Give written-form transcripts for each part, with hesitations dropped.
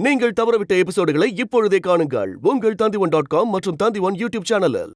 நீங்கள் தவறவிட்ட எபிசோடுகளை இப்பொழுதே காணுங்கள் உங்கள் Tandivan.com மற்றும் Tandivan யூடியூப் சேனலில்.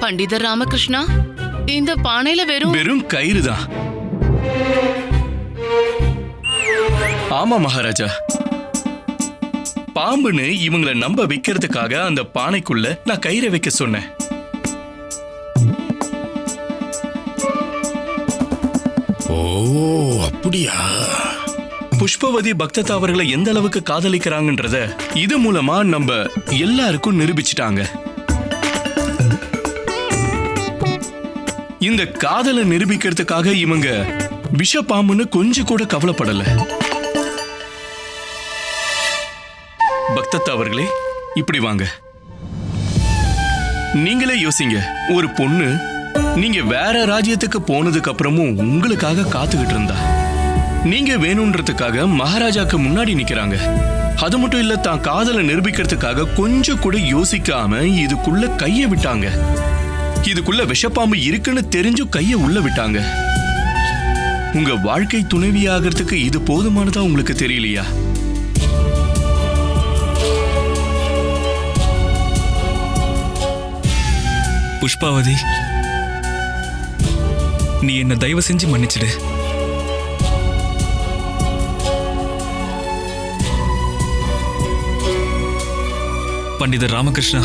பண்டிதர் ராமகிருஷ்ணா, இந்த பானையில வெறும் கயிறு தான். ஆமா மகாராஜா, பாம்புன்னு இவங்களை நம்ப வைக்கிறதுக்காக அந்த பானைக்குள்ள நான் கயிறை வைக்க சொன்னேன். ஓ அப்படியா? புஷ்பவதி பக்ததா அவர்களை எந்த அளவுக்கு காதலிக்கிறாங்கன்றத இது மூலமா நம்ம எல்லாருக்கும் நிரூபிச்சிட்டாங்க. இந்த காதலை நிரூபிக்கிறதுக்காக இவங்க விஷப்பாம்புன்னு கொஞ்சம் கூட கவலைப்படல. பக்ததா அவர்களே, இப்படி வாங்க. நீங்களே யோசிங்க, ஒரு பொண்ணு நீங்க வேற ராஜ்யத்துக்கு போனதுக்கு அப்புறமும் உங்களுக்காக காத்துக்கிட்டு இருந்தா, நீங்க வேணும்ன்றதுக்காக மகாராஜாக்கு முன்னாடி நிக்கிறாங்க. அது மட்டும் இல்ல, தான் காதலை நிரூபிக்கிறதுக்காக கொஞ்சம் கூட யோசிக்காம இதுக்குள்ள கைய விட்டாங்க. இதுக்குள்ள விஷப்பாம்பு இருக்குன்னு தெரிஞ்சும் கைய உள்ள விட்டாங்க. உங்க வாழ்க்கை துணைவியாகிறதுக்கு இது போதுமானதா உங்களுக்கு தெரியலையா? புஷ்பாவதி, நீ என்ன தயவு செஞ்சு மன்னிச்சிடு. பண்டிதர் ராமகிருஷ்ணா,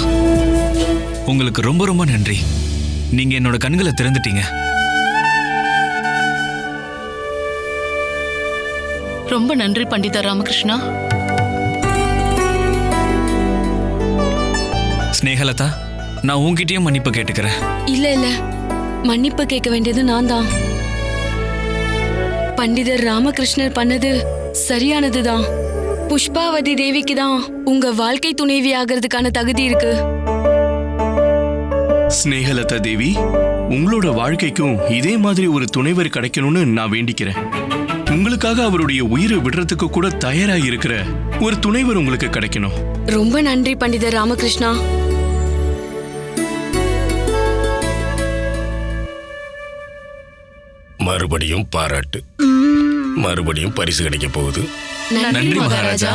உங்களுக்கு ரொம்ப ரொம்ப நன்றி. நீங்க என்னோட கண்களை திறந்துட்டீங்க. ரொம்ப நன்றி பண்டிதர் ராமகிருஷ்ணா. ஸ்னேகலதா, நான் உன்கிட்டயும் மன்னிப்பு கேட்டுக்கிறேன். இல்ல மன்னிப்பு கேட்க வேண்டியது நான் தான். பண்டிதர் ராமகிருஷ்ணர் பண்ணது சரியானதுதான். புஷ்பாவதி தேவிக்கு தான் உங்க வாழ்க்கை துணைவி ஆகிறதுக்கான தகுதி இருக்கு. ஸ்னேகலதா தேவி, உங்களோட வாழ்க்கைக்கும் இதே மாதிரி ஒரு துணைவர் கிடைக்கணும்னு நான் வேண்டிக்கிறேன். உங்களுக்காக அவருடைய உயிரை விடுறதுக்கு கூட தயாரா இருக்கிற ஒரு துணைவர் உங்களுக்கு கிடைக்கணும். ரொம்ப நன்றி பண்டிதர் ராமகிருஷ்ணா. மறுபடியும் பாராட்டு, மறுபடியும் பரிசு கிடைக்க போகுது. நன்றி மகாராஜா.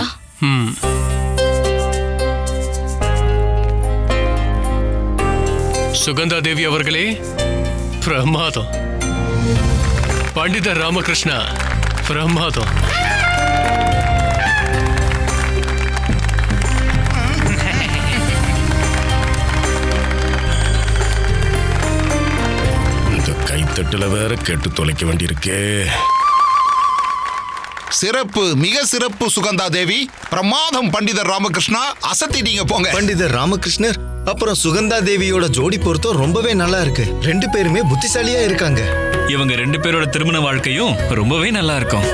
சுகந்தா தேவி அவர்களே, பிரமாதம். பண்டிதர் ராமகிருஷ்ணா, பிரமாதம். இந்த கைத்தட்டுல வேற கேட்டு தொலைக்க வேண்டியிருக்கே. சிறப்பு, மிக சிறப்பு சுகந்தா தேவி. பிரமாதம் பண்டிதர் ராமகிருஷ்ணா, அசத்திட்டீங்க போங்க. பண்டிதர் ராமகிருஷ்ணர் அப்புறம் சுகந்தா தேவியோட ஜோடி பொருத்தம் ரொம்பவே நல்லா இருக்கு. ரெண்டு பேருமே புத்திசாலியா இருக்காங்க. இவங்க ரெண்டு பேரோட திருமண வாழ்க்கையும் ரொம்பவே நல்லா இருக்கும்.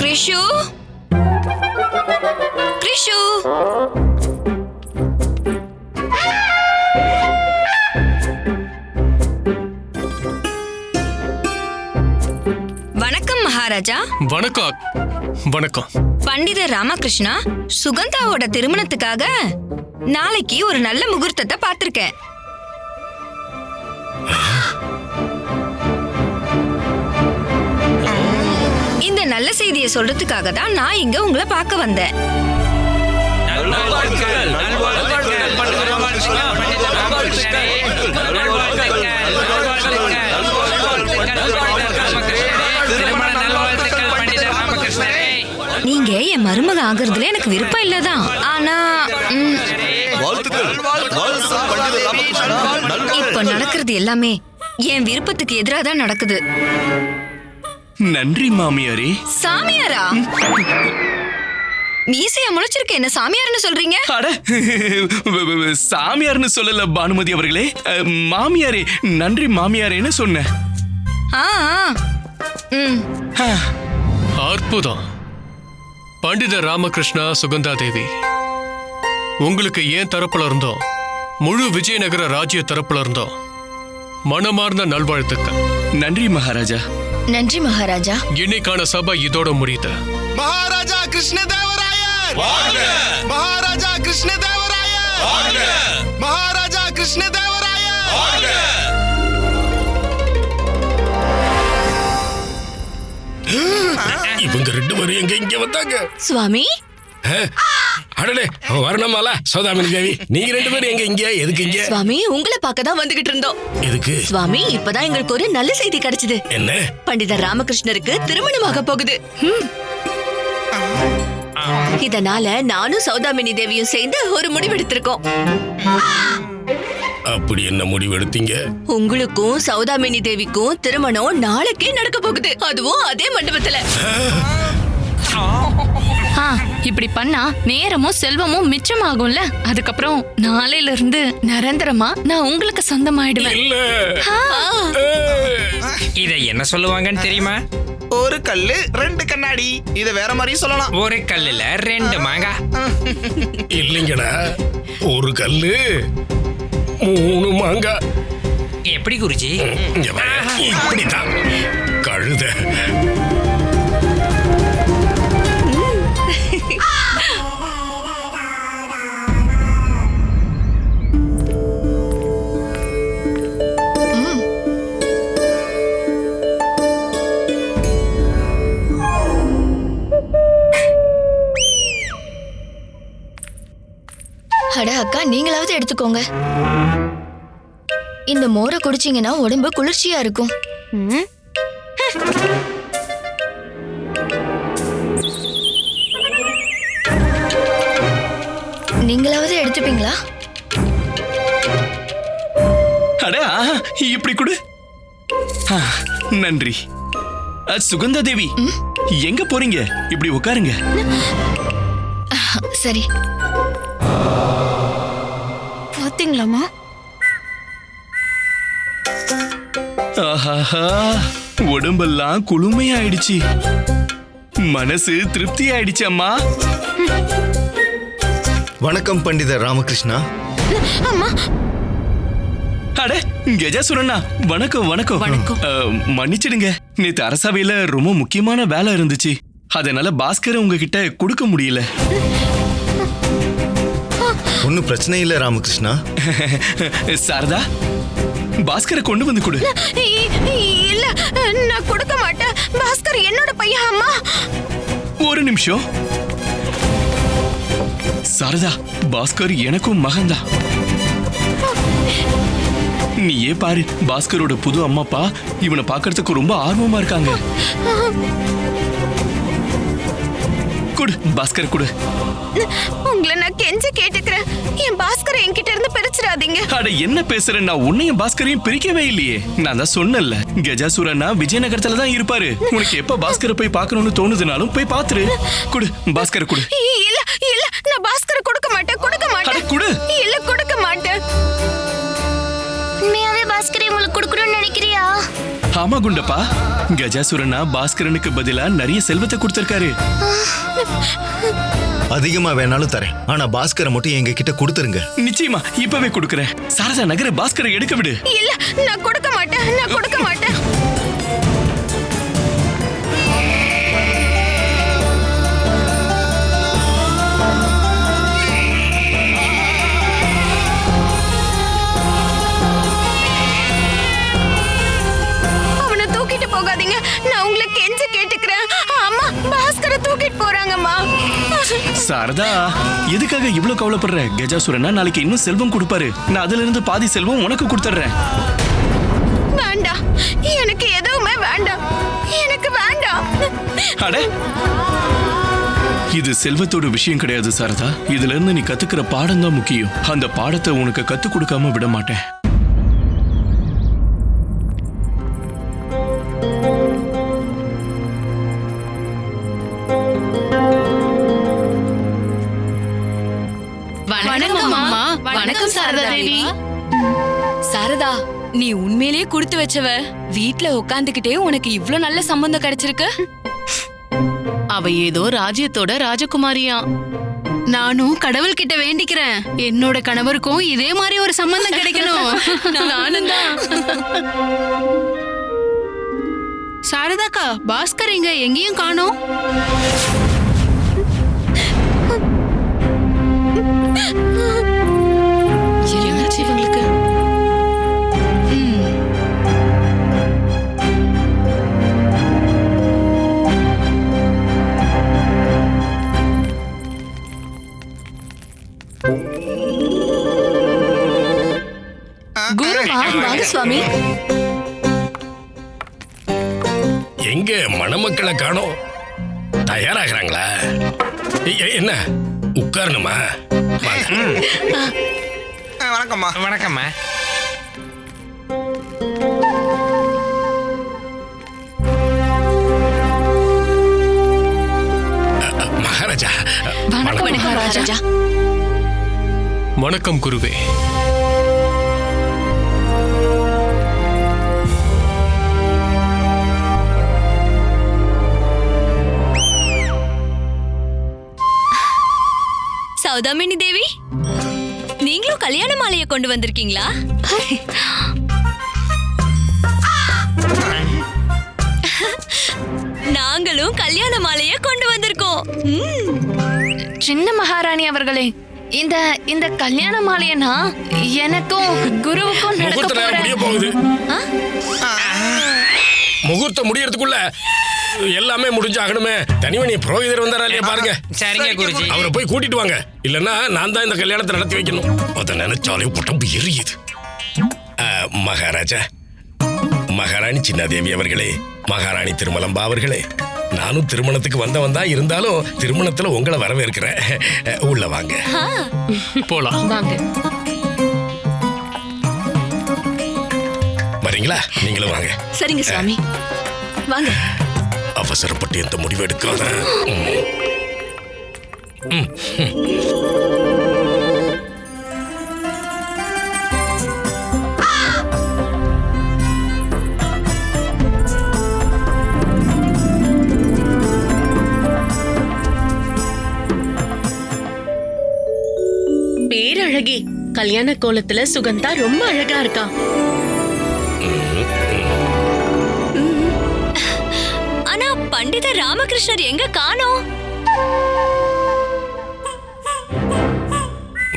கிரிஷு, கிரிஷு, வணக்கம் மகாராஜா. வணக்கம். வணக்கம். பண்டிதர் ராமகிருஷ்ணா, சுகந்தாவோட திருமணத்துக்காக நாளைக்கு ஒரு நல்ல முகூர்த்தத்தை பார்த்திருக்கேன். இந்த நல்ல செய்தியை சொல்றதுக்காக தான் நான் இங்க உங்களை பார்க்க வந்தேன். நீங்க என் மருமக ஆகுறதுல எனக்கு விருப்பம் இல்லதான். ஆனா இப்ப நடக்கிறது எல்லாமே என் விருப்பத்துக்கு எதிராக தான் நடக்குது. நன்றி மாமியாரே. சாமியாரா? மீசைய முளைச்சிருக்க என்ன சாமியார்னு சொல்றீங்க? அட, சாமியார்னு சொல்லல பானுமதி அவர்களே, மாமியாரே. நன்றி மாமியாரேன்னு சொன்னேன். அற்புதம். பண்டிதர் ராமகிருஷ்ணா, சுகந்தா தேவி, உங்களுக்கு ஏன் தரப்புல இருந்தோம், முழு விஜயநகர ராஜ்ய தரப்புல இருந்தோம் மனமார்ந்த நல்வாழ்த்துக்கள். நன்றி மகாராஜா. நன்றி மகாராஜா. இன்னைக்கான சபை இதோட முடியுது. மகாராஜா கிருஷ்ணதேவராயர் மகாராஜா கிருஷ்ணதேவராயர் மகாராஜா கிருஷ்ணதேவராயர். இவங்க ரெண்டு பேரும் எங்க இங்க வந்தாங்க? சுவாமி, அடடே, வரணுமால சௌதாமினி தேவி, நீங்க ரெண்டு பேரும் எங்க இங்க? எதுக்கு இங்க? சுவாமி, உங்களை பார்க்க தான் வந்துகிட்டு இருந்தோம். எதுக்கு? சுவாமி, இப்பதான் எங்களுக்கு ஒரு நல்ல செய்தி கிடைச்சது. என்ன? பண்டிதர் ராமகிருஷ்ணருக்கு திருமணமாக போகுது. இதனால நானும் சௌதாமினி தேவியும் சேர்ந்து ஒரு முடிவெடுத்திருக்கோம். அப்படி என்ன முடிவு எடுத்தீங்க? உங்களுக்கும் சௌதாமினி தேவிக்கும் திருமணம் நாளைக்கே நடக்க போகுது, அதுவும் அதே மண்டபத்துல. இப்படி பண்ணா நேரமும் செல்வமும் மிச்சமாகும்ல. அதுக்கப்புறம் நாளையில இருந்து நிரந்தரமா நான் உங்களுக்கு சொந்தமாயிடுவேன். இல்ல, இத என்ன சொல்லுவாங்கன்னு தெரியுமா? ஒரு கல்லு ரெண்டு கண்ணாடி. இத வேற மாதிரி சொல்லலாம். ஒரு கல்லுல ரெண்டு மாங்காய். இல்லைங்கடா, ஒரு கல்லு மூணு மாங்காய். எப்படி குருஜி? இப்படிதான் கழுத. அட அக்கா, நீங்களாவது எடுத்துக்கோங்க. இந்த மோரை குடிச்சீங்கன்னா உடம்பு குளிர்ச்சியா இருக்கும். நீங்களாவது எடுத்துப்பீங்களா? அட, இப்படி கொடு. நன்றி. சுகந்தா தேவி, எங்க போறீங்க? இப்படி உட்காருங்க. சரி. பாத்தீங்களாமா? ஆஹா, உடம்பெல்லாம் குளுமையாயிடுச்சு, மனசு திருப்தி ஆயிடுச்சு அம்மா. வணக்கம் பண்டிதர் ராமகிருஷ்ணா. அட கஜாசுரண்ணா, வணக்கம் வணக்கம். மன்னிச்சிடுங்க, நேத்து அரசவையில ரொம்ப முக்கியமான வேலை இருந்துச்சு, அதனால பாஸ்கரை உங்ககிட்ட கொடுக்க முடியல. ஒன்னும் பிரச்சனை இல்ல ராமகிருஷ்ணா. சாரதா, பாஸ்கரை கொண்டு வந்து கொடு. இல்ல, நான் கொடுக்க மாட்டேன். பாஸ்கர் என்னோட பையன் அம்மா. ஒரு நிமிஷம். சாரதா, பாஸ்கர் எனக்கும் மகன்தான். நீயே பாரு, பாஸ்கரோட புது அம்மா அப்பா இவனை பாக்குறதுக்கு ரொம்ப ஆர்வமா இருக்காங்க. குடு பாஸ்கர், குடு. உங்களை நான் கெஞ்சி கேட்டுக்கிறேன், என் பாஸ்கரை என்கிட்ட இருந்து பிரிச்சிடாதீங்க. அட என்ன பேசுறேன், நான் உன்னையும் பாஸ்கரையும் பிரிக்கவே இல்லையே. நான் தான் சொன்னேன்ல, கஜாசுரனா விஜயநகரத்துல தான் இருப்பாரு. உனக்கு எப்ப பாஸ்கரை போய் பார்க்கணும்னு தோணுதுனாலும் போய் பாத்துரு. குடு பாஸ்கரை, குடு. இல்ல இல்ல, நான் பாஸ்கரை கொடுக்க மாட்டேன், கொடுக்க மாட்டேன். குடு. இல்ல, கொடுக்க மாட்டேன். உண்மையாவே பாஸ்கரை உங்களுக்கு கொடுக்கணும்னு நினைக்கிறியா? ஆமா குண்டப்பா, கஜாசுரனா பாஸ்கரனுக்கு பதிலா நிறைய செல்வத்தை கொடுத்திருக்காரு. அதிகமா வேணாலும் தரேன், ஆனா பாஸ்கரை மட்டும் எங்க கிட்ட கொடுத்துருங்க. நிச்சயமா, இப்பவே கொடுக்கறேன். சாரதா, நகர பாஸ்கரை எடுக்க விடு. இல்ல, நான் கொடுக்க மாட்டேன், நான் கொடுக்க மாட்டேன். சாரதா, எதுக்காக இவ்ளோ கவலைப்படுற? கஜாசுரனா நாளைக்கு இன்னும் செல்வம் கொடுப்பாரு. நான் அதுல இருந்து பாதி செல்வம் உனக்கு கொடுத்துறேன். வேண்டாம், எனக்கு எதுவுமே வேண்டாம், எனக்கு வேண்டாம். அட, இது செல்வத்தோட விஷயம் கிடையாது சாரதா. இதுல இருந்து நீ கத்துக்கிற பாடம் தான் முக்கியம். அந்த பாடத்தை உனக்கு கத்து கொடுக்காம விட மாட்டேன். வணக்கம் அம்மா. வணக்கம் சாரதா தேவி. சாரதா, நீ உண்மையிலேயே கொடுத்து வச்சவ. வீட்ல உட்காந்துக்கிட்டே உனக்கு இவ்ளோ நல்ல சம்பந்தம் கிடைச்சிருக்கு. அவ ஏதோ ராஜ்யத்தோட ராஜகுமாரியா. நானும் கடவுள்கிட்ட வேண்டிக்கிறேன், என்னோட கணவருக்கும் இதே மாதிரி ஒரு சம்பந்தம் கிடைக்கணும். நானும் தான். சாரதாக்கா, பாஸ்கர் இங்க எங்கேயும் காணோம். என்னாச்சு இவங்களுக்கு? குருவா, வாங்க சுவாமி. எங்க மணமக்களை காணோம்? தயாராகிறாங்களா? என்ன உட்காரணுமா? வணக்கம்மா. வணக்கம்மா. மகாராஜா. வணக்கம் மகாராஜா. வணக்கம் குருவே. சௌதாமினி தேவி, நீங்களும் கல்யாண மாலையை கொண்டு வந்திருக்கீங்களா? நாங்களும் கல்யாண மாலையை கொண்டு வந்திருக்கோம். சின்ன மகாராணி அவர்களே, இந்த இந்த கல்யாண மாலையனா எனக்கும் குருவுக்கும் நடக்க முகூர்த்த நேரம் முடிய போகுது. முகூர்த்தம் முடியறதுக்குள்ள எல்லாமே முடிஞ்சாகணுமே. தனிமணி புரோகிதர் வந்தாரா இல்லையா பாருங்க. சரிங்க குருஜி. அவரை போய் கூட்டிட்டு வாங்க. இல்லன்னா நான் தான் இந்த கல்யாணத்தை நடத்தி வைக்கணும். அதை நினைச்சாலே உடம்பு எரியுது. மகாராஜா, மகாராணி சின்னாதேவி அவர்களே, மகாராணி திருமலம்பா அவர்களே, நானும் திருமணத்துக்கு வந்தவன் தான். இருந்தாலும் திருமணத்துல உங்களை வரவேற்கிறேன். உள்ள வாங்க. போலாம். வாங்க. வரீங்களா? நீங்களும் வாங்க. சரிங்க சுவாமி, வாங்க. அவசரப்பட்டு எந்த முடிவு எடுக்காத. பேரழகி, கல்யாண கோலத்துல சுகந்தா ரொம்ப அழகா இருக்கா. ஆனா பண்டிதர் ராமகிருஷ்ணர் எங்க காணோம்?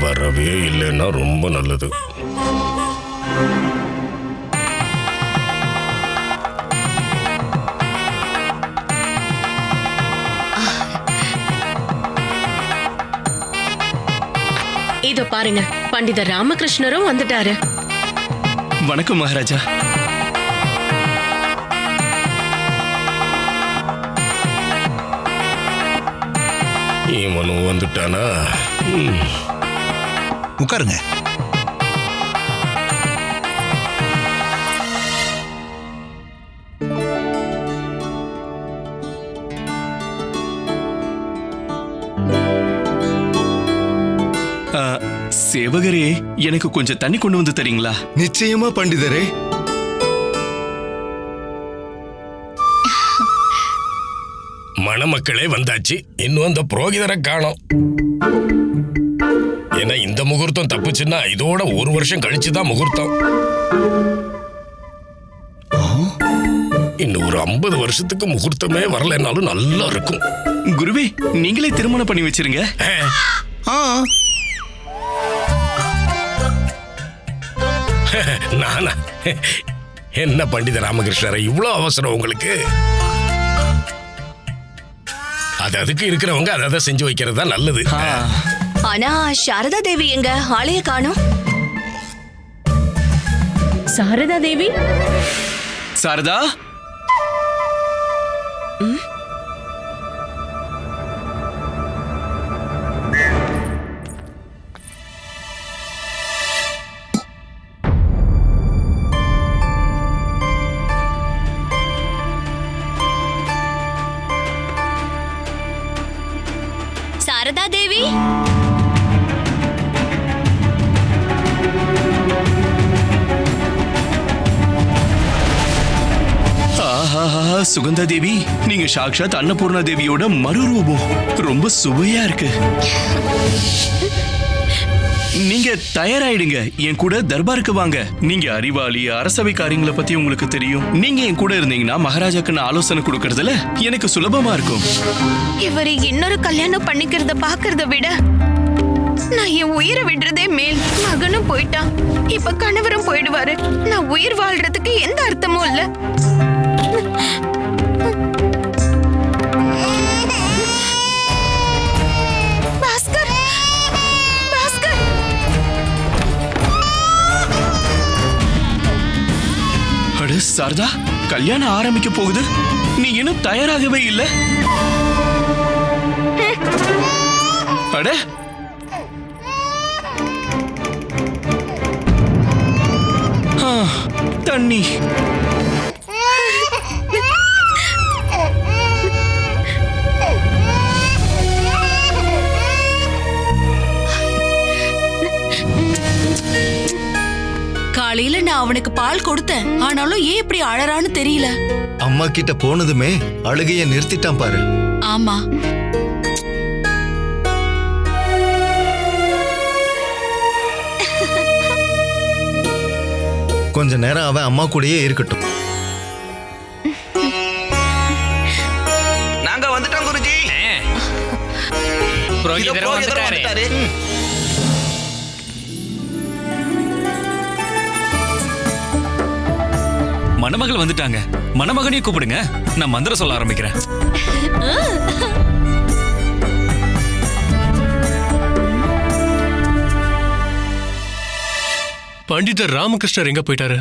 வரவே இல்லைன்னா ரொம்ப நல்லது. இதோ பாருங்க, பண்டிதர் ராமகிருஷ்ணரும் வந்துட்டாரு. வணக்கம் மகாராஜா. இவனும் வந்துட்டானா? உட்காருங்க. சேவகரே, எனக்கு கொஞ்சம் தண்ணி கொண்டு வந்து தரீங்களா? நிச்சயமா பண்டிதரே. மணமக்களே வந்தாச்சு. இன்னும் அந்த புரோகிதரை காணோம். ஏன்னா இந்த முகூர்த்தம் தப்புச்சுன்னா இதோட ஒரு வருஷம் கழிச்சுதான் முகூர்த்தம். இன்னும் ஒரு 50 வருஷத்துக்கு முகூர்த்தமே வரலனாலும் நல்லா இருக்கும். குருவே, நீங்களே திருமணம் பண்ணி வச்சிருங்க. நானா? என்ன பண்டித ராமகிருஷ்ணரை, இவ்வளவு அவசரம் உங்களுக்கு? அதுக்கு இருக்கிறவங்க அதை செஞ்சு வைக்கிறது தான் நல்லது. ஆனா சாரதா தேவி எங்க ஆளைய காணோம்? சாரதா தேவி சாரதா, சாரதா தேவி, சுகந்தா தேவி, நீங்க சாக்ஷாத் அன்னபூர்ணா தேவியோட மறுரூபம். ரொம்ப சுவையா இருக்கு. நீங்க தயாராயிடுங்க, என் கூட தர்பாருக்கு வாங்க. நீங்க அறிவாளி, அரசவை காரியங்களை பத்தி உங்களுக்கு தெரியும். நீங்க என் கூட இருந்தீங்கன்னா மகாராஜாக்கு நான் ஆலோசனை கொடுக்கறதுல எனக்கு சுலபமா இருக்கும். இவரை இன்னொரு கல்யாணம் பண்ணிக்கிறத பாக்குறத விட நான் என் உயிரை விடுறதே மேல். மகனும் போயிட்டான், இப்ப கணவரும் போயிடுவாரு. நான் உயிர் வாழ்றதுக்கு எந்த அர்த்தமும் இல்ல. பாஸ்கர், பாஸ்கர், அட சாரதா, கல்யாணம் ஆரம்பிக்க போகுது, நீ இன்னும் தயாராகவே இல்ல. அட தண்ணி. காலையில நான் அவனுக்கு பால் கொடுத்தேன், ஆனாலும் ஏன் இப்படி அழறான்னு தெரியல. அம்மா கிட்ட போனதுமே அழுகைய நிறுத்திட்டான் பாரு. ஆமா, கொஞ்ச நேரம் அவன் அம்மா கூடயே இருக்கட்டும். நாங்க வந்துட்டோம் குருஜி. புரோகிதரும் வந்துட்டாரு. மணமகள் வந்துட்டாங்க. மணமகனையும் கூப்பிடுங்க, நான் மந்திரம் சொல்ல ஆரம்பிக்கிறேன். பண்டிதர் ராமகிருஷ்ணர் எங்க போயிட்டாரு?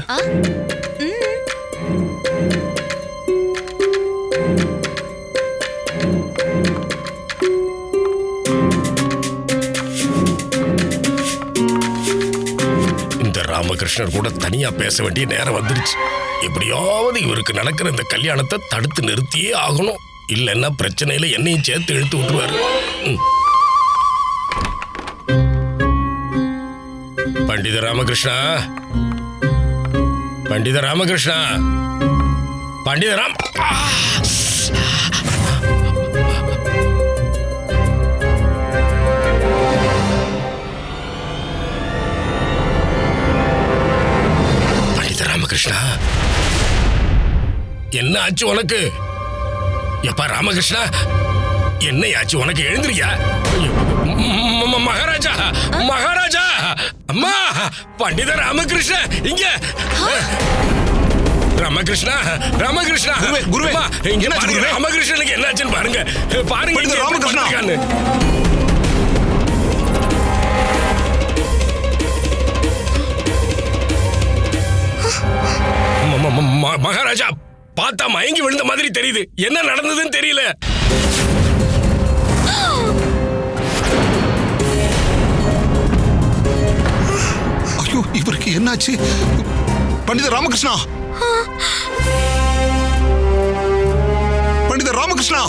இந்த ராமகிருஷ்ணர் கூட தனியா பேச வேண்டிய நேரம் வந்துருச்சு. எப்படியாவது இவருக்கு நடக்கிற இந்த கல்யாணத்தை தடுத்து நிறுத்தியே ஆகணும். இல்லைன்னா பிரச்சனையில என்னையும் சேர்த்து இழுத்து விட்டுருவாரு. பண்டித ராமகிருஷ்ணா, பண்டித ராமகிருஷ்ணா, பண்டித ராம். பண்டித ராமகிருஷ்ணா, என்ன ஆச்சு உனக்கு? எப்பா ராமகிருஷ்ணா, என்ன ஆச்சு உனக்கு? எழுந்திரியா? மகாராஜா, மகாராஜா, அம்மா, பண்டித ராமகிருஷ்ணா இங்க. ராமகிருஷ்ணா, ராமகிருஷ்ணா, குருவே, இங்க என்னாச்சு பாருங்க. குருவே? ராமகிருஷ்ணனுக்கு என்னாச்சுன்னு பாருங்க. பாருங்க பண்டித இங்க ராமகிருஷ்ணா. இருக்கான்னு. மகாராஜா, பார்த்தா மயங்கி விழுந்த மாதிரி தெரியுது. என்ன நடந்ததுன்னு தெரியல. ஐயோ, இவருக்கு என்னாச்சு? பண்டித ராமகிருஷ்ணா, பண்டித ராமகிருஷ்ணா,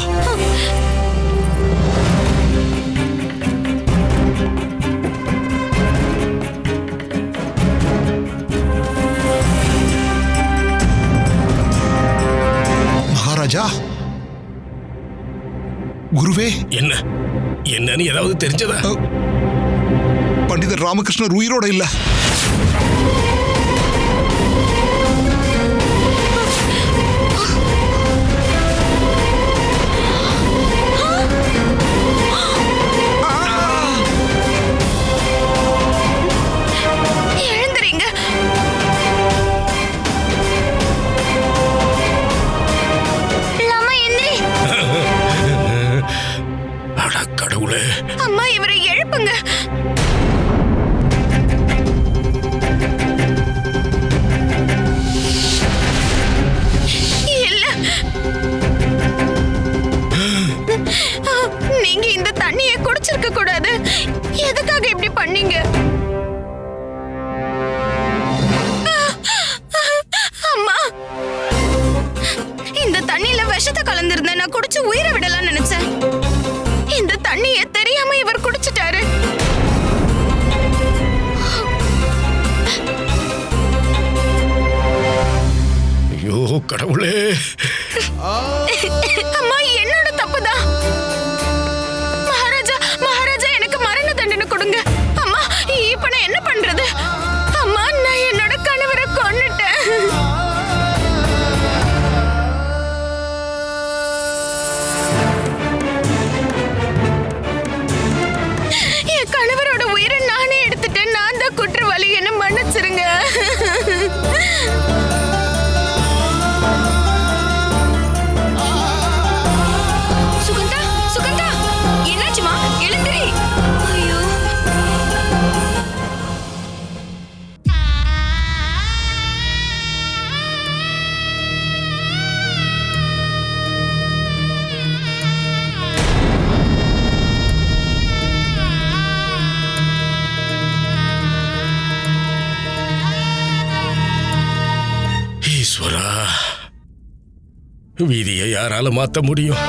மகாராஜா, குருவே, என்ன என்னன்னு ஏதாவது தெரிஞ்சதா? பண்டிதர் ராமகிருஷ்ணர் உயிரோட இல்ல. எழுந்துறீங்க. இருந்தேன். நான் குடிச்சு உயிரை விடலாம் நினைச்சேன். இந்த தண்ணிய தெரியாம இவர் குடிச்சிட்டாரு. ஐயோ கடவுளே! அம்மா, என்னோட தப்புதான். மகாராஜா, மகாராஜா, எனக்கு மரண தண்டனை கொடுங்க. அம்மா, இப்ப நான் என்ன பண்றது? அம்மா, நான் என்னோட கணவரை கொன்னுட்டேன். என் கணவரோட உயிரை நானே எடுத்துட்டேன். நான் தான் குற்றவாளி. என்ன மன்னிச்சிருங்க. சுகந்தா, சுகந்தா, என்னாச்சுமா? எழுந்திரி. ஐயோ, ஈஸ்வரா, வீதியை யாரால மாத்த முடியும்?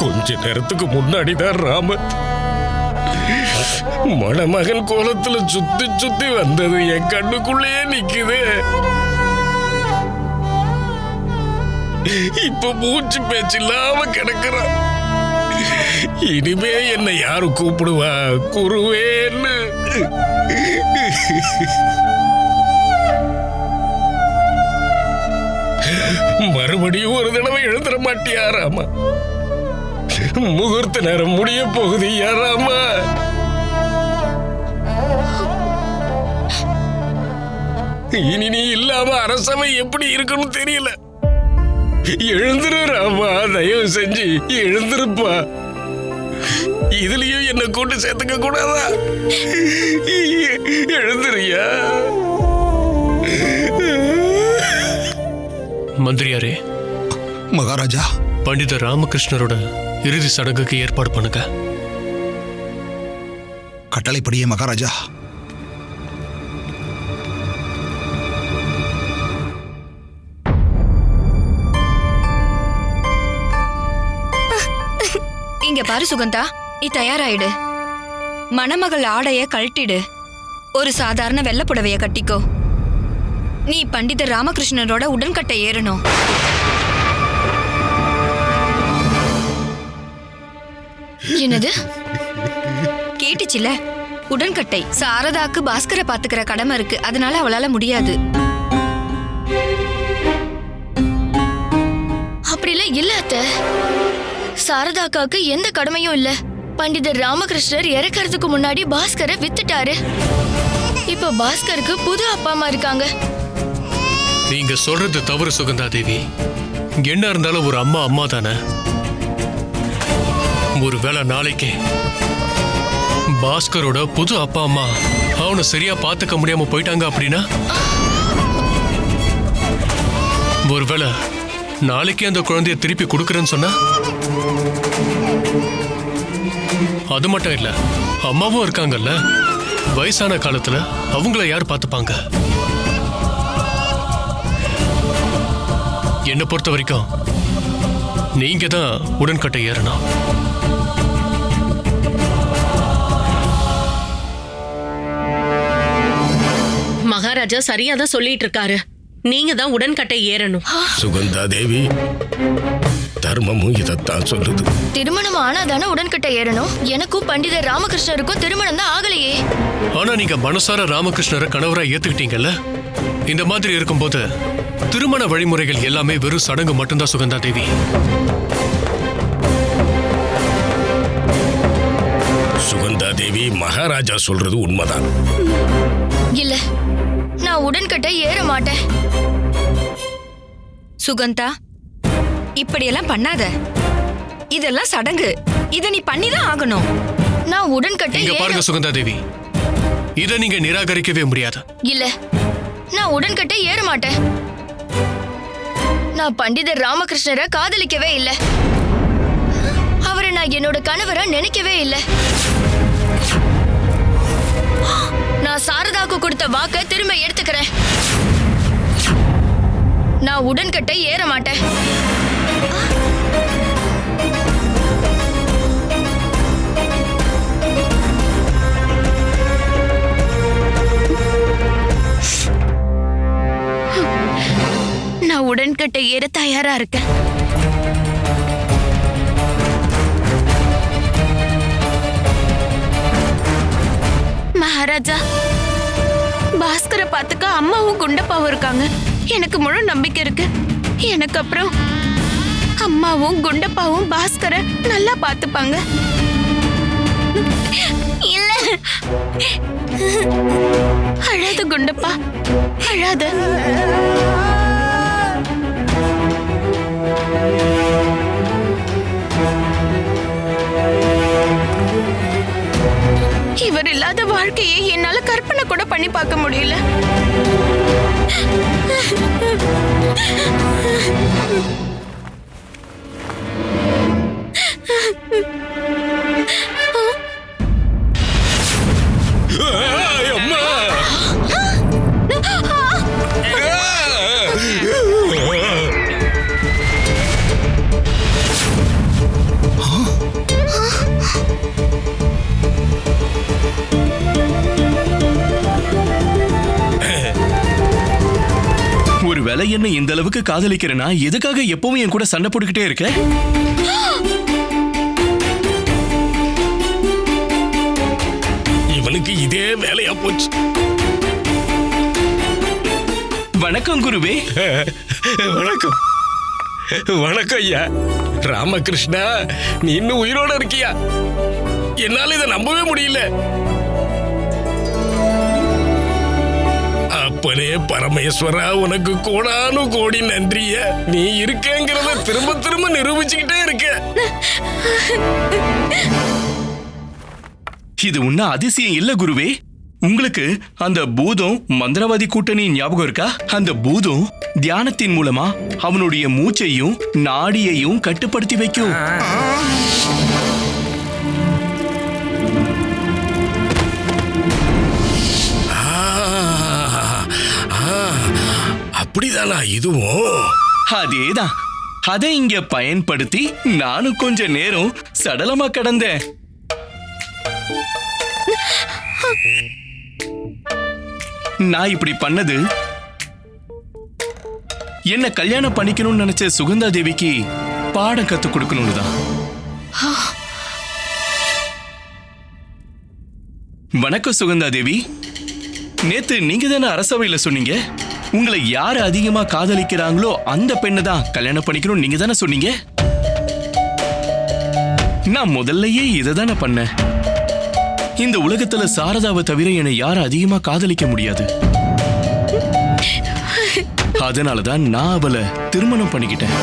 கொஞ்ச நேரத்துக்கு முன்னாடிதான் ராம மணமகன் கோலத்துல சுத்தி சுத்தி வந்தது என் கண்ணுக்குள்ளேயே நிக்குது. இப்ப மூச்சு பேச்சு இல்லாம கிடக்குறான். இனிமே என்னை யாரு கூப்பிடுவா குருவேன்னு? மறுபடியும் ஒரு தடவை எழுந்துட மாட்டியா ராமா? முகூர்த்த நேரம் முடிய போகுது யாராமா? இனி நீ இல்லாம அரசவை எப்படி இருக்குன்னு தெரியல. எழுந்துரு ராமா, தயவு செஞ்சு எழுந்திருப்பா. இதுலயும் என்ன கூட்டு சேர்த்துக்க கூடாதா? எழுந்துறியா? மந்திரியாரே, மகாராஜா, பண்டிதர் ராமகிருஷ்ணரோட இறுதி சடங்குக்கு ஏற்பாடு பண்ணுங்க. கட்டளைப்படியே மகாராஜா. இங்க பாரு சுகந்தா, நீ தயாராயிடு. மணமகள் ஆடைய கழட்டிடு. ஒரு சாதாரண வெள்ளை புடவைய கட்டிக்கோ. நீ பண்டிதர் ராமகிருஷ்ணரோட உடன்கட்டை ஏறணும். என்னது கேட்டுச்சுல? உடன்கட்டை. சாரதாக்கு பாஸ்கரை பாத்துக்கிற கடமை இருக்கு, அதனால அவளால முடியாது. அப்படிலாம் இல்ல அத்தை. சாரதாக்காக்கு எந்த கடமையும் இல்ல. பண்டிதர் ராமகிருஷ்ணர் இறக்கறதுக்கு முன்னாடி பாஸ்கரை வித்துட்டாரு. இப்ப பாஸ்கருக்கு புது அப்பா அம்மா இருக்காங்க. நீங்க சொல்றது தவறு சுகந்தா தேவி. என்ன இருந்தாலும் ஒரு அம்மா அம்மா தானே. ஒருவேளை நாளைக்கு பாஸ்கரோட புது அப்பா அம்மா அவனை சரியா பாத்துக்க முடியாம போயிட்டாங்க அப்படின்னா, ஒருவேளை நாளைக்கே அந்த குழந்தைய திருப்பி கொடுக்கறேன்னு சொன்னா, அது மட்டும் இல்ல, அம்மாவும் இருக்காங்கல்ல, வயசான காலத்துல அவங்கள யார் பார்த்துப்பாங்க? என்னை பொறுத்த வரைக்கும் நீங்க தான் உடன்கட்டை ஏறணும். மகாராஜா சரியாதான் சொல்லிட்டு இருக்காரு. நீங்க தான் உடன்கட்டை ஏறணும். சுகந்தா தேவி, தர்மமும் இதைத்தான் சொல்லுது. திருமணம் ஆனாதானே உடன்கட்டை ஏறணும். எனக்கும் பண்டிதர் ராமகிருஷ்ணருக்கும் திருமணம் தான் ஆகலையே. ஆனா நீங்க மனசார ராமகிருஷ்ணரை கணவரா ஏத்துக்கிட்டீங்கல்ல. இந்த மாதிரி இருக்கும்போது திருமண வழிமுறைகள் எல்லாமே வெறும் சடங்கு மட்டும்தான் சுகந்தா தேவி. சுகந்தா தேவி, மகாராஜா சொல்றது உண்மைதான். இல்ல, நான் உடன்கட்டை ஏற மாட்டேன். சுகந்தா, இப்படியெல்லாம் பண்ணாத. இதெல்லாம் சடங்கு. இத நீ பண்ணிதான் ஆகணும். நான் உடன்கட்டை இங்க பாருங்க சுகந்தா தேவி, இத நீங்க நிராகரிக்கவே முடியாது. இல்ல, நான் உடன்கட்டை ஏற மாட்டேன். நான் பண்டிதர் ராமகிருஷ்ணரை காதலிக்கவே இல்ல. அவரை நான் என்னோட கணவரா நினைக்கவே இல்ல. நான் சாரதாக்கு கொடுத்த வாக்க திரும்ப எடுத்துக்கிறேன். நான் உடன்கட்டை ஏற மாட்டேன். நான் உடன்கட்டை ஏற தயாரா இருக்கேன். மகாராஜா, பாஸ்கரை பார்த்துக்க அம்மாவும் குண்டப்பாவும் இருக்காங்க. எனக்கு முழு நம்பிக்கை இருக்கு. எனக்கு அப்புறம் அம்மாவும் குண்டப்பாவும் பாஸ்கரை நல்லா பார்த்துப்பாங்க. இல்ல, அழாத குண்டப்பா, அழாத. இவர் இல்லாத வாழ்க்கையை என்னால கற்பனை கூட பண்ணி பார்க்க முடியல. ஒருவேளை என்ன இந்த அளவுக்கு காதலிக்கிறேன்னா எதுக்காக எப்பவும் என் கூட சண்டை போட்டுக்கிட்டே இருக்க? இவனுக்கு இதே வேலையா போச்சு. வணக்கம் குருவே. வணக்கம். வணக்கம் ஐயா. ராமகிருஷ்ணா, நீ இன்னும் உயிரோட இருக்கியா? என்னால இதை நம்பவே முடியல. அப்பனே பரமேஸ்வரா, உனக்கு கோடானு கோடி நன்றிய. நீ இருக்கேங்கிறத திரும்ப திரும்ப நிரூபிச்சுக்கிட்டே இருக்க. இது உன்ன அதிசயம் இல்ல குருவே. உங்களுக்கு அந்த பூதம் மந்திரவாதி கூட்டணி ஞாபகம் இருக்கா? அந்த பூதம் தியானத்தின் மூலமா அவனுடைய மூச்சையும் நாடியையும் கட்டுப்படுத்தி வைக்கும். அப்படிதானா இதுவும்? அதேதான். அதை இங்க பயன்படுத்தி நானும் கொஞ்ச நேரம் சடலமா கடந்தேன். நான் இப்படி பண்ணது என்ன கல்யாணம் பண்ணிக்கணும்னு நினைச்ச சுகந்தா தேவிக்கு பாடம் கத்து கொடுக்கணும்னு தான். வணக்கம் சுகந்தா தேவி. நேத்து நீங்க தானே அரசவையில சொன்னீங்க, உங்களை யாரு அதிகமா காதலிக்கிறாங்களோ அந்த பெண்ணை தான் கல்யாணம் பண்ணிக்கணும் நீங்க தானே சொன்னீங்க. நான் முதல்லயே இதை தானே பண்ணேன். இந்த உலகத்துல சாரதாவை தவிர என்னை யாரும் அதிகமா காதலிக்க முடியாது. அதனாலதான் நான் அவளை திருமணம் பண்ணிக்கிட்டேன்.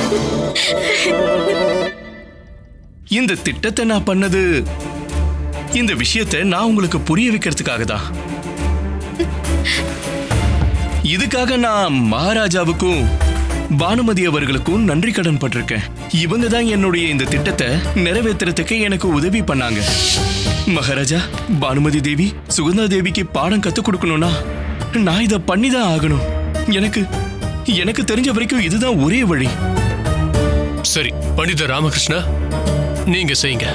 இந்த திட்டத்தை நான் பண்ணது இந்த விஷயத்தை நான் உங்களுக்கு புரிய வைக்கிறதுக்காக தான். இதுக்காக நான் மகாராஜாவுக்கும் பானுமதி அவர்களுக்கும் நன்றி கடன் பட்டிருக்கேன். இவங்க தான் என்னுடைய இந்த திட்டத்தை நிறைவேற்றுறதுக்கு எனக்கு உதவி பண்ணாங்க. மகாராஜா, பானுமதி தேவி சுகந்தா தேவிக்கு பாடம் கத்து கொடுக்கணும்னா நான் இதை பண்ணிதான் ஆகணும். எனக்கு தெரிஞ்ச வரைக்கும் இதுதான் ஒரே வழி. சரி பண்டிதர் ராமகிருஷ்ணா, நீங்க செய்யுங்க.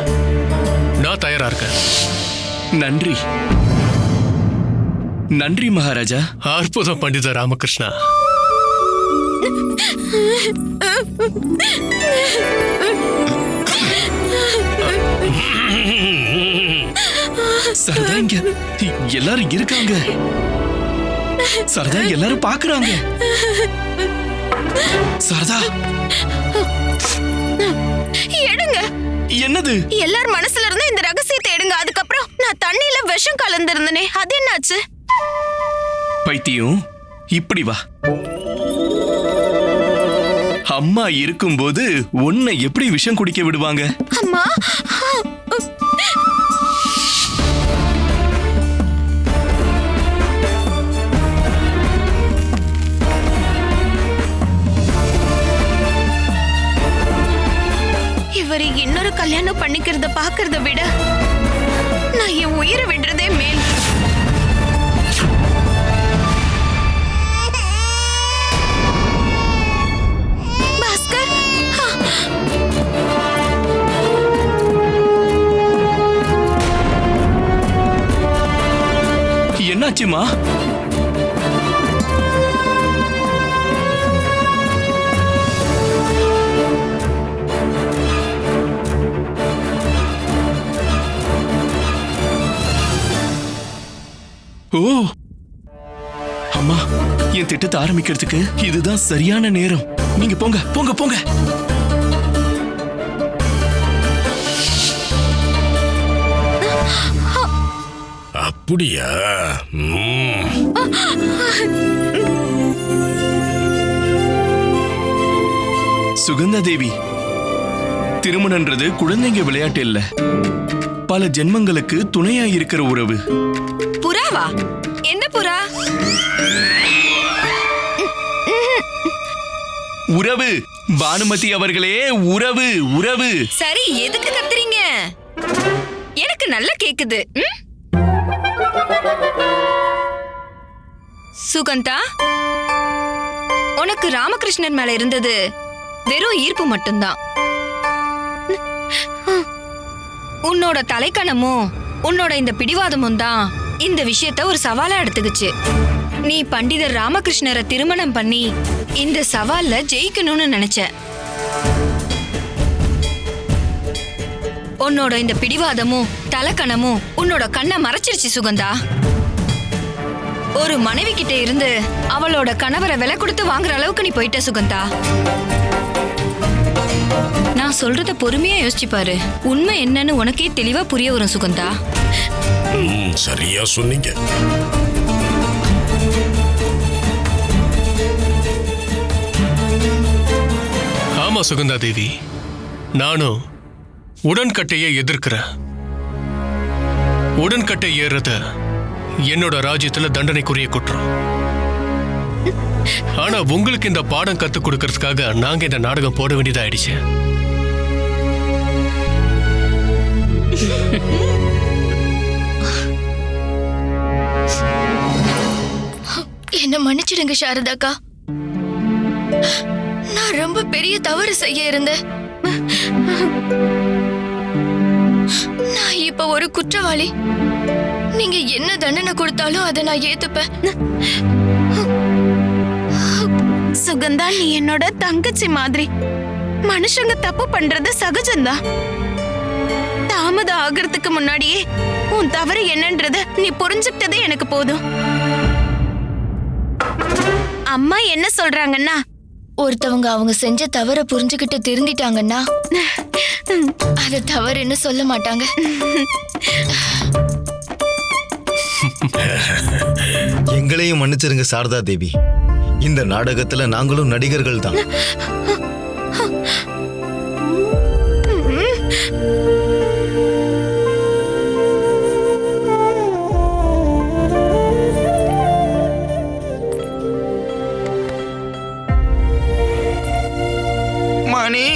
நான் தயாரா இருக்கேன். நன்றி. நன்றி மகாராஜா. அற்புதம் பண்டிதர் ராமகிருஷ்ணா. சரதா, இங்க எல்லாரும் இருக்காங்க. சரதா, எல்லாரும் பாக்குறாங்க. சரதா, எடுங்க. என்னது? எல்லார் மனசுல இருந்து இந்த ரகசியத்தை எடுங்க. அதுக்கப்புறம் நான் தண்ணியில விஷம் கலந்திருந்தனே, அது என்னாச்சு? பைத்தியம், இப்படி வா. அம்மா இருக்கும்போது உன்னை எப்படி விஷம் குடிக்க விடுவாங்க? அம்மா, இவரை இன்னொரு கல்யாணம் பண்ணிக்கிறத பாக்குறத விட நான் என் உயிரை விடுறதே மேல். என்னாச்சுமா? ஓ அம்மா, என் திட்டத்தை ஆரம்பிக்கிறதுக்கு இதுதான் சரியான நேரம். நீங்க போங்க போங்க போங்க. அப்படியா? சுகந்தா தேவி, திருமணன்றது குழந்தைங்க விளையாட்டு இல்ல, பல ஜென்மங்களுக்கு துணையா இருக்கிற உறவு. புறாவா? எந்த புறா? உறவு பானுமதி அவர்களே, உறவு உறவு. சரி, எதுக்கு கத்துறீங்க? எனக்கு நல்லா கேக்குது. சுகந்தா, உனக்கு ராமகிருஷ்ணன் மேல இருந்தது வெறும் ஈர்ப்பு மட்டும்தான். உன்னோட தலைக்கணமும் உன்னோட இந்த பிடிவாதமும் தான் இந்த விஷயத்த ஒரு சவாலா எடுத்துக்கிச்சு. நீ பண்டிதர் ராமகிருஷ்ணரை திருமணம் பண்ணி இந்த சவால்ல ஜெயிக்கணும்னு நினைச்ச. உன்னோட இந்த பிடிவாதமும் தலைக்கணமும் உன்னோட கண்ணை மறைச்சிருச்சு சுகந்தா. ஒரு மனைவி கிட்ட இருந்து அவளோட கணவரை விலை கொடுத்து வாங்குற அளவுக்கு நீ போயிட்ட சுகந்தா. நான் சொல்றத பொறுமையா யோசிச்சு பாரு. உண்மை என்னன்னு உனக்கே தெளிவா புரிய வரும் சுகந்தா. சரியா சொன்னீங்க. ஆமா சுகந்தா தேவி, நானும் உடன்கட்டையை எதிர்க்கிறேன். உடன்கட்டை ஏறுறது என்னோட ராஜ்யத்துல தண்டனைக்குரிய குற்றம். ஆனா உங்களுக்கு இந்த பாடம் கத்துக் கொடுக்கறதுக்காக நாங்க இந்த நாடகம் போட வேண்டியதாயிடுச்சு. என்ன மன்னிச்சிடுங்க சாரதாக்கா, நான் ரொம்ப பெரிய தவறு செய்ய இருந்தேன். நான் இப்ப ஒரு குற்றவாளி. நீங்க என்ன தண்டனை கொடுத்தாலும் அதை நான் ஏத்துப்பேன். சுகந்தா, நீ என்னோட தங்கச்சி மாதிரி. மனுஷங்க தப்பு பண்றது சகஜம்தான். தாமதம் ஆகிறதுக்கு முன்னாடியே உன் தவறு என்னன்றத நீ புரிஞ்சுக்கிட்டதே எனக்கு போதும். அம்மா என்ன சொல்றாங்கன்னா, ஒருத்தவங்க அவங்க செஞ்ச தவற புரிஞ்சுக்கிட்டு திருந்திட்டாங்கன்னா அது தவறுன்னு சொல்ல மாட்டாங்க. எங்களையும் மன்னிச்சிருங்க சாரதா தேவி. இந்த நாடகத்துல நாங்களும் நடிகர்கள் தான். மணி,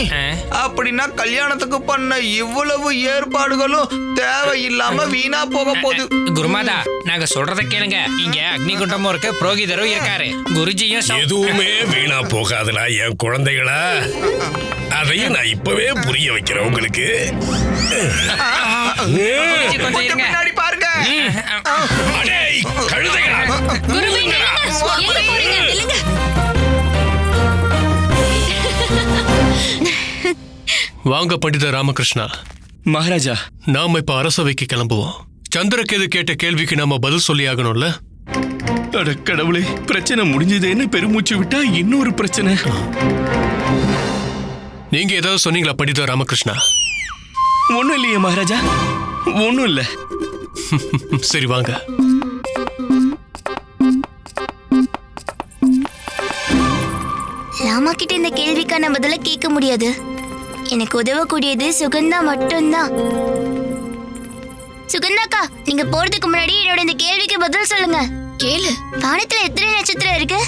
அப்படின்னா கல்யாணத்துக்கு பண்ண இவ்வளவு ஏற்பாடுகளும் தேவையில்லாம வீணா போக போகுது. குருமாதா, நாங்க சொல்றத கேளுங்க. இங்க அக்னிகுண்டமும் இருக்கு, புரோகிதரும் இருக்காரு, குருஜியும். எதுவுமே வீணா போகாதுடா என் குழந்தைகளா. அதையும் நான் இப்பவே புரிய வைக்கிறேன் உங்களுக்கு. கொஞ்சம் இருங்க. பின்னாடி பாருங்க. அடேய், கழுதைகளா. வாங்க பண்டித ராமகிருஷ்ணா. மகாராஜா, நாம இப்ப அரசவைக்கு கிளம்புவோம். சந்திரகேது கேட்ட கேள்விக்கு நாம பதில் சொல்லி ஆகணும்ல. அட கடவுளே, பிரச்சனை முடிஞ்சதுன்னு பெருமூச்சு விட்டா இன்னொரு பிரச்சனை. நீங்க ஏதாவது சொன்னீங்களா பண்டித ராமகிருஷ்ணா? ஒண்ணும் இல்லையே மகாராஜா, ஒண்ணும் இல்ல. சரி வாங்க. ராமா கிட்ட இந்த கேள்விக்கான பதில கேட்க முடியாது. எனக்கு உதவக்கூடியது சுகந்தா மட்டும்தான். சுகந்தாக்கா, நீங்க போறதுக்கு முன்னாடி என்னோட இந்த கேள்விக்கு பதில் சொல்லுங்க. கேளு. வானத்துல எத்தனை நட்சத்திரம் இருக்கு?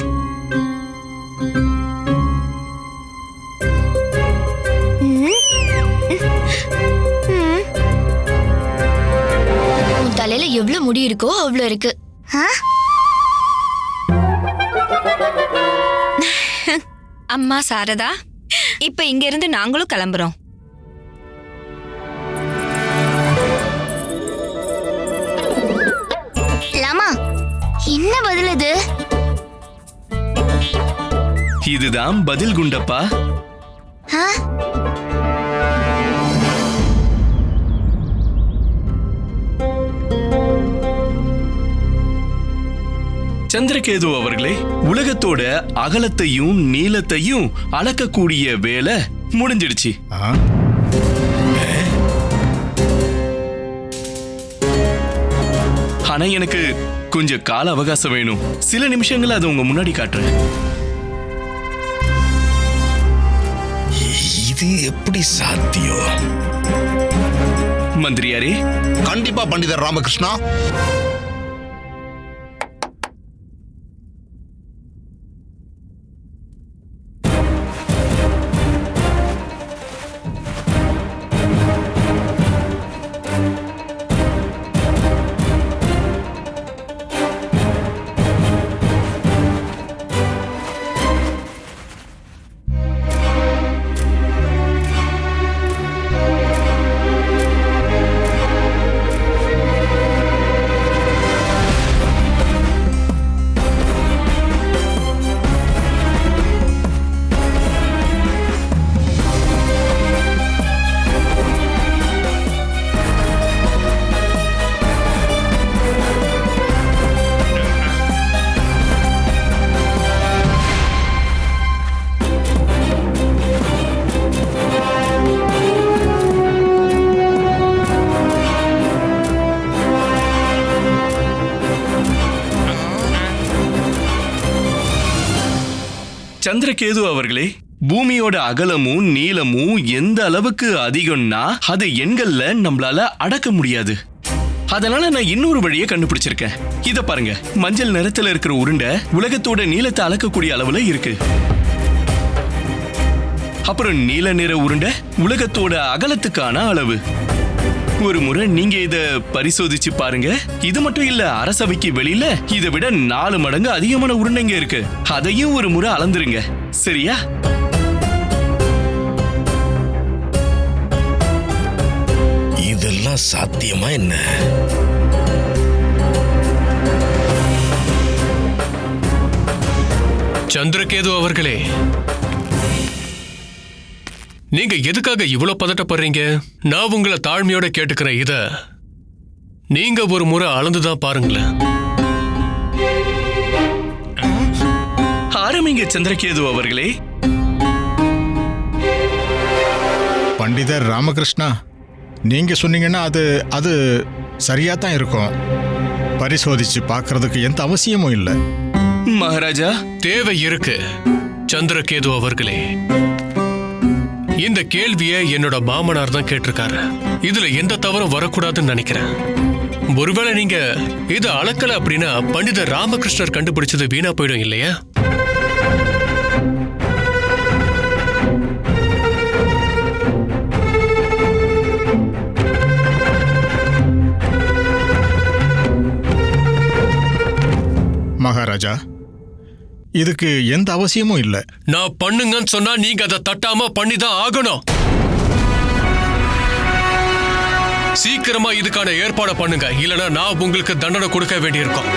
உன் தலையில எவ்வளவு முடி இருக்கோ அவ்வளவு இருக்கு. அம்மா சாரதா, இப்ப இங்க இருந்து நாங்களும் கிளம்புறோம். லாமா, என்ன பதில் இது? இதுதான் பதில் குண்டப்பா. ஆ? சந்திரகேது அவர்களே, உலகத்தோட அகலத்தையும் நீளத்தையும் அளக்கக்கூடிய வேலை முடிஞ்சிடுச்சு. ஆனா எனக்கு கொஞ்சம் கால அவகாசம் வேணும். சில நிமிஷங்கள் அதை உங்க முன்னாடி காட்டுறேன். இது எப்படி சாத்தியம்? மந்திரியாரே, கண்டிப்பா பண்டிதர் ராமகிருஷ்ணா. சந்திரகேது அவர்களே, பூமியோட அகலமும் நீளமும் எந்த அளவுக்கு அதிகம்னா அது எண்கள்ல நம்மளால அடக்க முடியாது. அதனால நான் இன்னொரு வழியை கண்டுபிடிச்சிருக்கேன். இத பாருங்க, மஞ்சள் நிறத்துல இருக்கிற உருண்டை உலகத்தோட நீளத்தை அளக்கக்கூடிய அளவுல இருக்கு. அப்புறம் நீல நிற உருண்டை உலகத்தோட அகலத்துக்கான அளவு. ஒரு முறை நீங்க இத பரிசோதிச்சு பாருங்க. இது மட்டும் இல்ல, அரசவைக்கு வெளியில இதை விட 4 மடங்கு அதிகமான உருண்டைங்க இருக்கு. அதையும் ஒரு முறை அளந்துருங்க, சரியா? இதெல்லாம் சாத்தியமா என்ன? சந்திரகேது அவர்களே, நீங்க எதுக்காக இவ்வளவு பதட்டப்படுறீங்க? நான் உங்களை தாழ்மையோட கேட்டுக்கிறேன். இத நீங்க ஒரு முறை அளந்துதான் பாருங்களேன். ஆரம்பிங்க சந்திரகேது அவர்களே. பண்டிதர் ராமகிருஷ்ணா, நீங்க சொன்னீங்கன்னா அது சரியா தான் இருக்கும். பரிசோதிச்சு பார்க்கறதுக்கு எந்த அவசியமும் இல்லை. மகாராஜா, தேவை இருக்கு சந்திரகேது அவர்களே. இந்த கேள்வியை என்னோட மாமனார் தான் கேட்டிருக்காரு. இதுல எந்த தவறும் வரக்கூடாதுன்னு நினைக்கிறேன். ஒருவேளை நீங்க இதை அளக்கல அப்படின்னா பண்டிதர் ராமகிருஷ்ணர் கண்டுபிடிச்சது வீணா போயிடும் இல்லையா? மகாராஜா, இதுக்கு எந்த அவசியமும் இல்லை. நான் பண்ணுங்கன்னு சொன்னா நீங்க அதை தட்டாம பண்ணிதான் ஆகணும். சீக்கிரமா இதுக்கான ஏற்பாடு பண்ணுங்க, இல்லனா நான் உங்களுக்கு தண்டனை கொடுக்க வேண்டியிருக்கும்.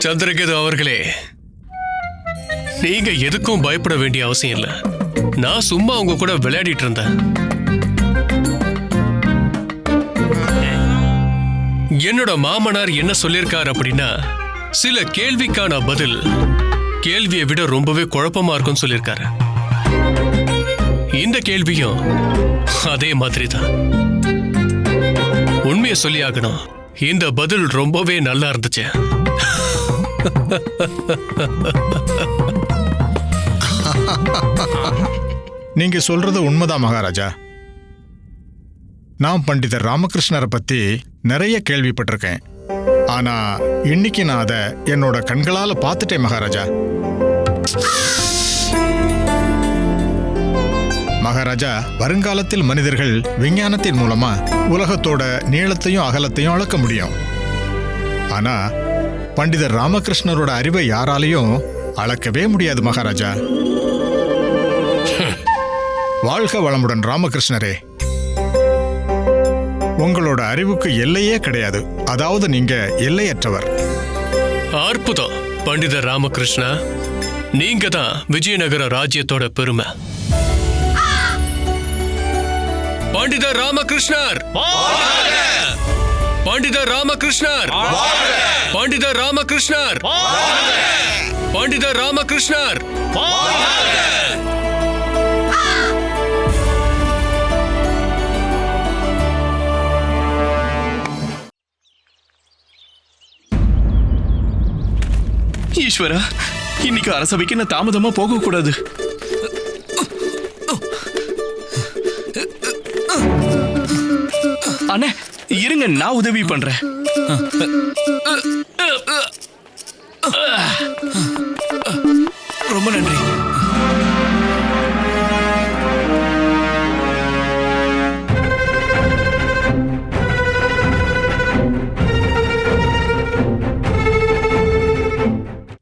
சந்திரகேது அவர்களே, நீங்க எதுக்கும் பயப்பட வேண்டிய அவசியம் இல்லை. நான் சும்மா உங்க கூட விளையாடிட்டு இருந்தேன். என்னோட மாமனார் என்ன சொல்லியிருக்காரு அப்படின்னா, சில கேள்விக்கான பதில் கேள்வியை விட ரொம்பவே குழப்பமா இருக்கும்னு சொல்லியிருக்காரு. இந்த கேள்வியும் அதே மாதிரி தான். உண்மையை சொல்லி ஆகணும், இந்த பதில் ரொம்பவே நல்லா இருந்துச்சு. நீங்க சொல்றது உண்மைதான் மகாராஜா. நான் பண்டிதர் ராமகிருஷ்ணரை பத்தி நிறைய கேள்விப்பட்டிருக்கேன். ஆனா இன்னைக்கு நான் அதை என்னோட கண்களால பார்த்துட்டேன் மகாராஜா. மகாராஜா, வருங்காலத்தில் மனிதர்கள் விஞ்ஞானத்தின் மூலமா உலகத்தோட நீளத்தையும் அகலத்தையும் அளக்க முடியும். ஆனா பண்டிதர் ராமகிருஷ்ணரோட அறிவை யாராலையும் அளக்கவே முடியாது மகாராஜா. வாழ்க வளமுடன் ராமகிருஷ்ணரே. உங்களோட அறிவுக்கு எல்லையே கிடையாது. அதாவது நீங்க எல்லையற்றவர். அற்புதம் பண்டிதர் ராமகிருஷ்ணா, நீங்க தான் விஜயநகர ராஜ்யத்தோட பெருமை. பண்டிதர் ராமகிருஷ்ணர், பண்டிதர் ராமகிருஷ்ணர், பண்டிதர் ராமகிருஷ்ணர், பண்டிதர் ராமகிருஷ்ணர். ஈஸ்வரா, இன்னைக்கு அரசவைக்கு நான் தாமதமா போக கூடாது. அண்ணே இருங்க, நான் உதவி பண்றேன். ரொம்ப நன்றி.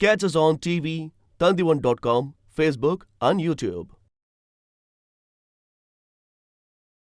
Catch us on TV, Tandivan.com, Facebook and YouTube.